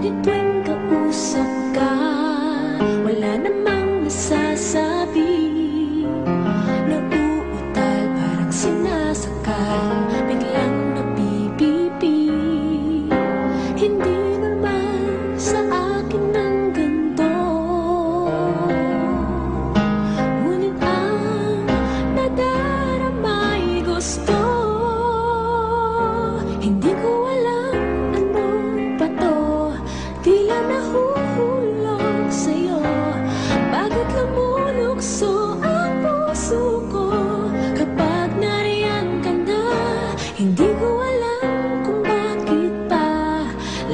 Ngunit tuwing kausap ka, wala namang nasasabi. Nauutal parang sinasakal, biglang napipipi. Hindi naman sa akin ng ganito, ngunit ang nadarama ay gusto. Hindi ko alam ano ba to, tila nahuhulog sa'yo. Bakit lumulukso ang puso ko kapag nariyan ka na? Hindi ko alam kung bakit pa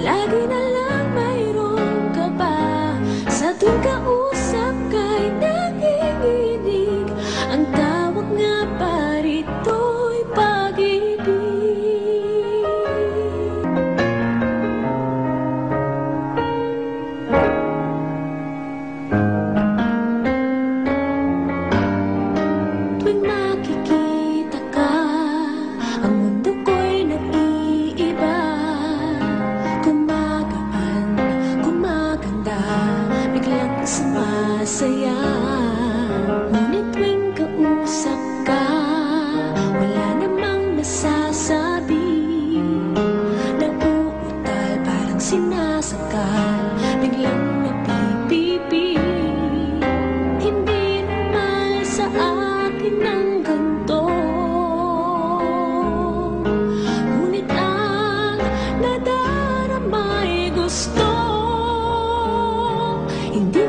lagi na lang mayroon ka pa. Sa tuwing kausap ka'y nanginginig, ang tawag nga pa rito'y pag-ibig. Tuwing makikita ka, ang mundo ko'y nag-iiba. Gumagaan, gumaganda, biglang sumasaya. Ngunit tuwing kausap ka, wala namang nasasabi. Nauutal parang sinasakal, biglang napipipi. Hindi naman sa akin ng ganito, ngunit ang nadarama ay gusto. Hindi